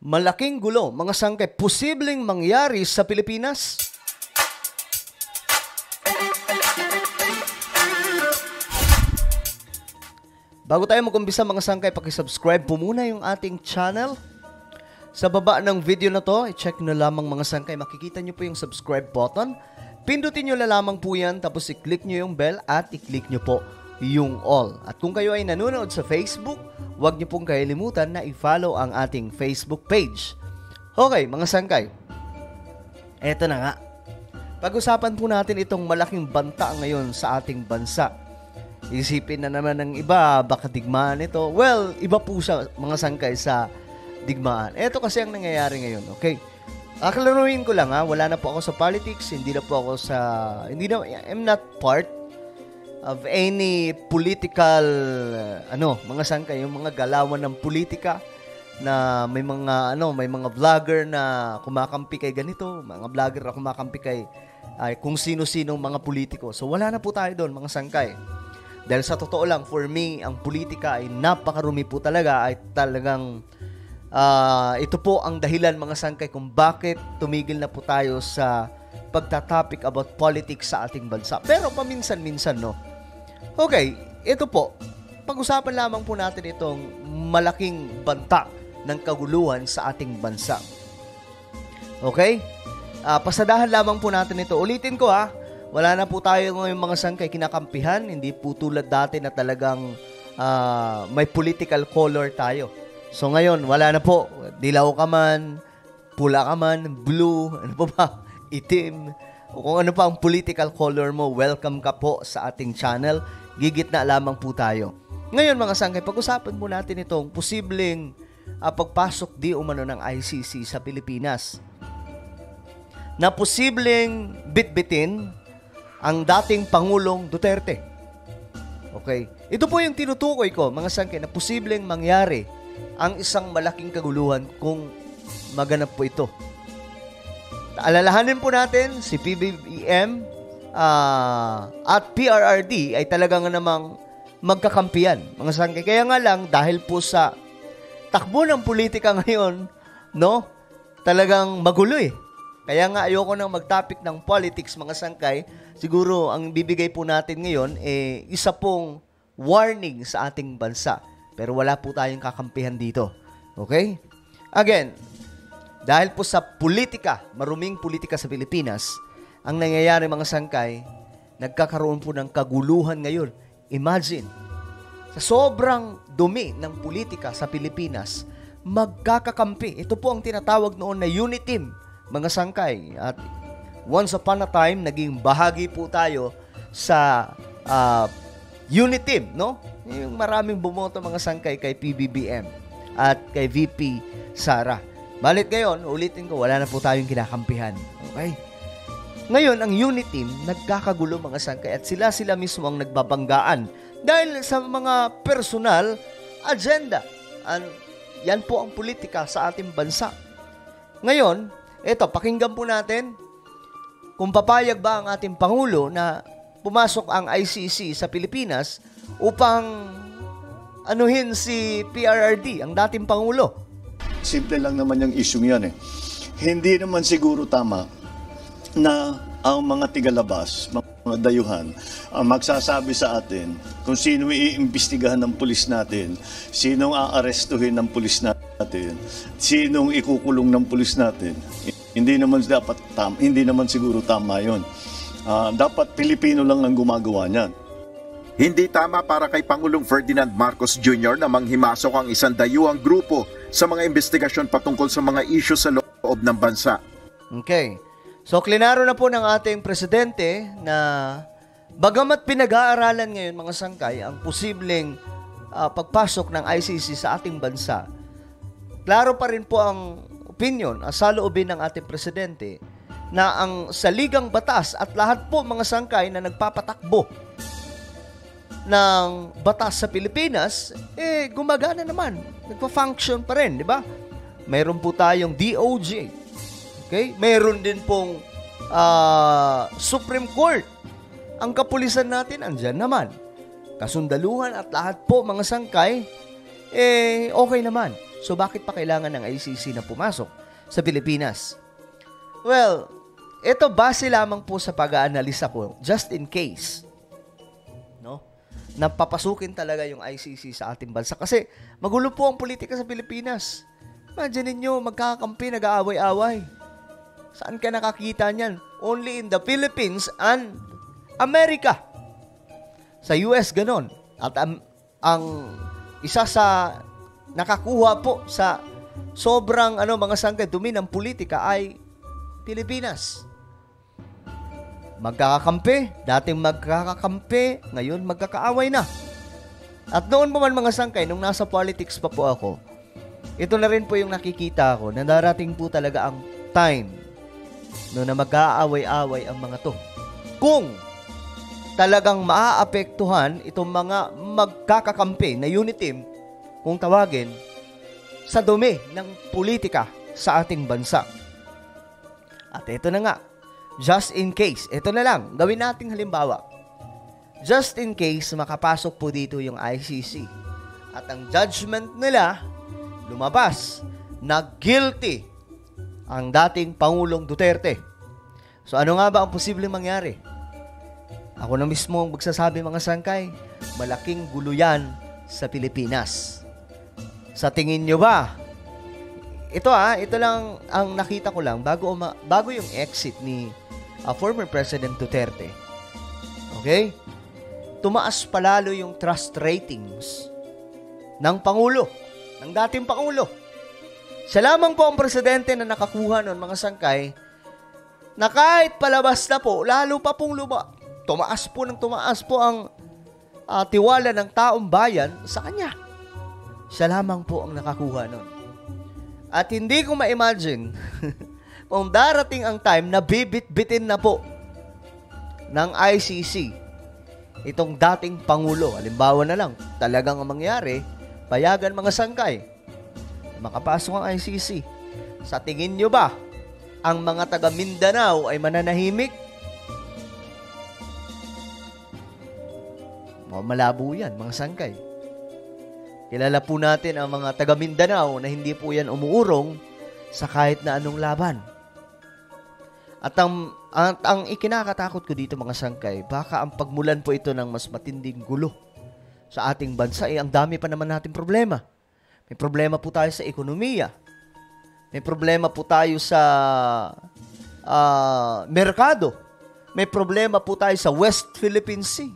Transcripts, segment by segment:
Malaking gulo, mga sangkay, posibleng mangyari sa Pilipinas? Bago tayo mag-umpisa mga sangkay, pakisubscribe po muna yung ating channel. Sa baba ng video na to, i-check nyo lamang mga sangkay, makikita nyo po yung subscribe button. Pindutin nyo lamang po yan, tapos i-click nyo yung bell at i-click nyo po yung all. At kung kayo ay nanonood sa Facebook, huwag nyo pong kalimutan na i-follow ang ating Facebook page. Okay, mga sangkay. Eto na nga. Pag-usapan po natin itong malaking banta ngayon sa ating bansa. Isipin na naman ng iba, baka digmaan ito. Well, iba po sa mga sangkay sa digmaan. Eto kasi ang nangyayari ngayon, okay? Aklaruhin ko lang wala na po ako sa politics, hindi na I'm not part of any political, mga sangkay, yung mga galawan ng politika na may mga vlogger na kumakampi kay ganito, mga vlogger na kumakampi kay kung sino-sinong mga politiko. So wala na po tayo doon, mga sangkay. Dahil sa totoo lang, for me, ang politika ay napakarumi po talaga, ay talagang ito po ang dahilan mga sangkay kung bakit tumigil na po tayo sa pagtatopic about politics sa ating bansa. Pero paminsan-minsan, no? Okay, ito po. Pag-usapan lamang po natin itong malaking banta ng kaguluhan sa ating bansa. Okay? Pasadahan lamang po natin ito. Ulitin ko wala na po tayo ngayong mga sangkay kinakampihan. Hindi po tulad dati na talagang may political color tayo. So ngayon, wala na po. Dilaw ka man, pula ka man, blue, itim, o kung ano pa ang political color mo, welcome ka po sa ating channel. Gigitna lamang po tayo. Ngayon mga sangkay, pag-usapan po natin itong posibleng pagpasok di umano ng ICC sa Pilipinas. Na posibleng bitbitin ang dating Pangulong Duterte. Okay? Ito po yung tinutukoy ko, mga sangkay, na posibleng mangyari ang isang malaking kaguluhan kung maganap po ito. Alalahanin po natin, si PBBM at PRRD ay talagang namang magkakampiyan, mga sangkay. Kaya nga lang, dahil po sa takbo ng politika ngayon, no, talagang magulo Kaya nga ayoko nang mag-topic ng politics, mga sangkay. Siguro ang bibigay po natin ngayon isa pong warning sa ating bansa. Pero wala po tayong kakampihan dito. Okay? Again, dahil po sa politika, maruming politika sa Pilipinas, ang nangyayari mga sangkay, nagkakaroon po ng kaguluhan ngayon. Imagine, sa sobrang dumi ng politika sa Pilipinas, magkakakampi. Ito po ang tinatawag noon na unit team, mga sangkay. At once upon a time, naging bahagi po tayo sa unit team, no? Yung maraming bumoto mga sangkay kay PBBM at kay VP Sara. Balit ngayon, ulitin ko, wala na po tayong kinakampihan. Okay? Ngayon, ang unit team, nagkakagulo mga sangkay at sila mismo ang nagbabanggaan dahil sa mga personal agenda. Yan po ang politika sa ating bansa. Ngayon, eto, pakinggan po natin kung papayag ba ang ating Pangulo na pumasok ang ICC sa Pilipinas upang anuhin si PRRD, ang dating Pangulo. Simple lang naman yung issue yan Hindi naman siguro tama na ang mga tigalabas, mga dayuhan, ang magsasabi sa atin kung sino iimbestigahan ng pulis natin, sinong aarestuhin ng pulis natin, sinong ikukulong ng pulis natin. Hindi naman siguro tama yon. Dapat Pilipino lang ang gumagawa niyan. Hindi tama para kay Pangulong Ferdinand Marcos Jr. na manghimasok ang isang dayuhang grupo sa mga investigasyon patungkol sa mga isyu sa loob ng bansa. Okay. So, klinaro na po ng ating presidente na bagamat pinag-aaralan ngayon mga sangkay ang posibleng pagpasok ng ICC sa ating bansa, klaro pa rin po ang opinion, saloobin ng ating presidente na ang saligang batas at lahat po mga sangkay na nagpapatakbo ng batas sa Pilipinas, gumagana naman. Nagpa-function pa rin, di ba? Mayroon po tayong DOJ. Okay? Mayroon din pong Supreme Court. Ang kapulisan natin, andyan naman. Kasundaluhan at lahat po, mga sangkay, okay naman. So bakit pa kailangan ng ICC na pumasok sa Pilipinas? Well, ito base lamang po sa pag-aanalisa ko, just in case, no? Napapasukin talaga yung ICC sa ating bansa. Kasi magulo po ang politika sa Pilipinas. Imagine niyo magkakampi, nag-aaway-away. Saan ka nakakita niyan? Only in the Philippines and America. Sa US, ganon. At ang isa sa nakakuha po sa sobrang mga sangkay dumi ng politika ay Pilipinas. Magkakakampi, dating magkakakampi, ngayon magkakaaway na. At noon pa man mga sangkay, nung nasa politics pa po ako, ito na rin po yung nakikita ko na darating po talaga ang time no na mag-aaway-away ang mga to. Kung talagang maaapektuhan itong mga magkakakampi na unit team, kung tawagin, sa dumi ng politika sa ating bansa. At ito na nga, just in case, ito na lang, gawin nating halimbawa. Just in case, makapasok po dito yung ICC. At ang judgment nila, lumabas na guilty ang dating Pangulong Duterte. So ano nga ba ang posibleng mangyari? Ako na mismo ang magsasabi mga sangkay, malaking gulo yan sa Pilipinas. Sa tingin nyo ba? Ito lang ang nakita ko lang bago yung exit ni former President Duterte. Okay? Tumaas palalo yung trust ratings ng Pangulo, ng dating Pangulo. Siya lamang po ang presidente na nakakuha nun mga sangkay na kahit palabas na po, lalo pa pong tumaas po ang tiwala ng taong bayan sa kanya. Siya lamang po ang nakakuha nun. At hindi ko ma-imagine kung darating ang time na bibit-bitin na po ng ICC itong dating Pangulo. Halimbawa na lang, talagang ang mangyari, payagan mga sangkay, makapasok ang ICC. Sa tingin nyo ba, ang mga taga Mindanao ay mananahimik? Malabo yan, mga sangkay. Kilala po natin ang mga taga Mindanao na hindi po yan umuurong sa kahit na anong laban. At ang ikinakatakot ko dito mga sangkay, baka ang pagmulan po ito ng mas matinding gulo sa ating bansa, ang dami pa naman nating problema. May problema po tayo sa ekonomiya. May problema po tayo sa merkado. May problema po tayo sa West Philippine Sea.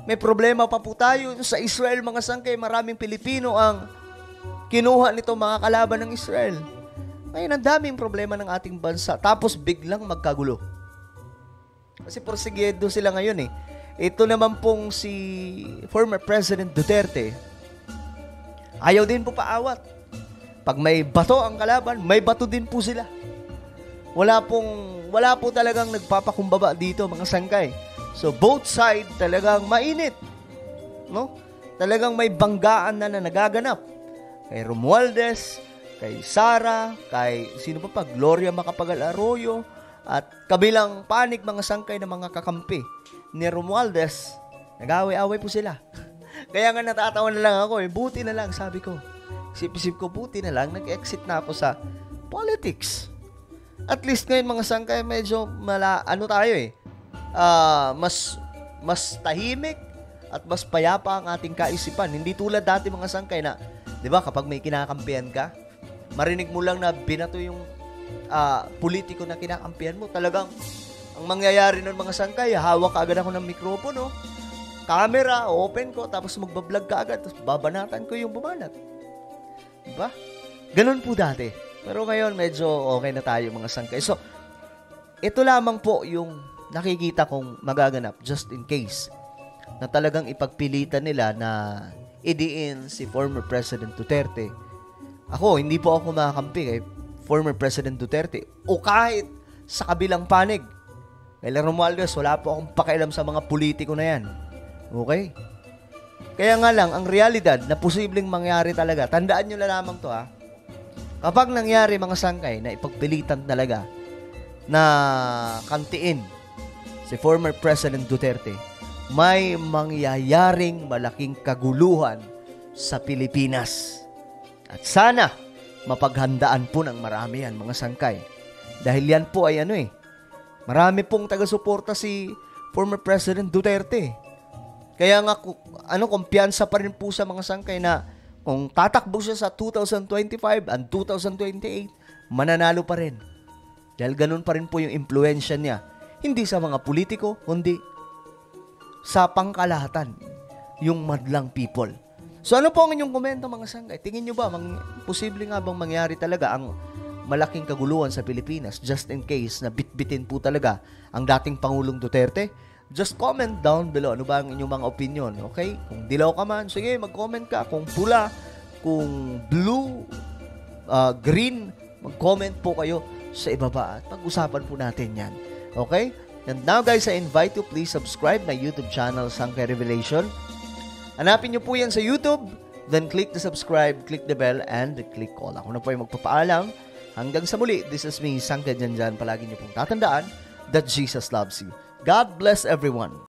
May problema pa po tayo sa Israel mga sangkay. Maraming Pilipino ang kinuha nito mga kalaban ng Israel. Ngayon, ang daming problema ng ating bansa. Tapos biglang magkagulo. Kasi porsigido sila ngayon eh. Ito naman pong si former President Duterte, ayaw din po paawat. Pag may bato ang kalaban, may bato din po sila. Wala po talagang nagpapakumbaba dito mga sangkay. So both side talagang mainit. No? Talagang may banggaan na nagaganap. Kay Romualdez, kay Sara, kay sino pa, Gloria Macapagal Arroyo, at kabilang panig mga sangkay na mga kakampi ni Romualdez, nag-away-away po sila. Kaya nga natatawa na lang ako buti na lang, sabi ko. Isip-isip ko, buti na lang, nag-exit na ako sa politics. At least ngayon mga sangkay, medyo mas tahimik at mas payapa ang ating kaisipan. Hindi tulad dati mga sangkay na, di ba, kapag may kinakampihan ka, marinig mo lang na binato yung politiko na kinakampihan mo. Talagang, ang mangyayari nun mga sangkay, hawak ka agad ako ng mikropono, camera, open ko, tapos magbablog ka agad, tapos babanatan ko yung bumanat. Diba? Ganun po dati. Pero ngayon, medyo okay na tayo mga sangkay. So, ito lamang po yung nakikita kong magaganap just in case na talagang ipagpilitan nila na idiin si former President Duterte. Ako, hindi po ako makakampi kay former President Duterte o kahit sa kabilang panig. Kay Romualdez, wala po akong pakialam sa mga politiko na yan. Okay? Kaya nga lang, ang realidad na posibleng mangyari talaga, tandaan nyo na lamang to kapag nangyari mga sangkay na ipagpilitan talaga na kantiin si former President Duterte, may mangyayaring malaking kaguluhan sa Pilipinas. At sana, mapaghandaan po ng marami yan, mga sangkay. Dahil yan po ay marami pong taga-suporta si former President Duterte. Kaya nga, kumpiyansa pa rin po sa mga sangkay na kung tatakbo siya sa 2025 and 2028, mananalo pa rin. Dahil ganun pa rin po yung impluensya niya. Hindi sa mga politiko, kundi sa pangkalahatan, yung madlang people. So ano po ang inyong komento, mga sangkay? Tingin nyo ba, posible nga bang mangyari talaga ang malaking kaguluhan sa Pilipinas just in case na bitbitin po talaga ang dating Pangulong Duterte? Just comment down below. Ano ba ang inyong mga opinion? Okay? Kung dilaw ka man, sige, mag-comment ka. Kung pula, kung blue, green, mag-comment po kayo sa ibaba at pag-usapan po natin yan. Okay? And now guys, I invite you please subscribe my YouTube channel, Sangkay Revelation. Hanapin nyo po yan sa YouTube, then click the subscribe, click the bell, and click all. Ako na po yung magpapaalam. Hanggang sa muli, this is me, Sangkay Janjan. Palagi nyo pong tatandaan that Jesus loves you. God bless everyone.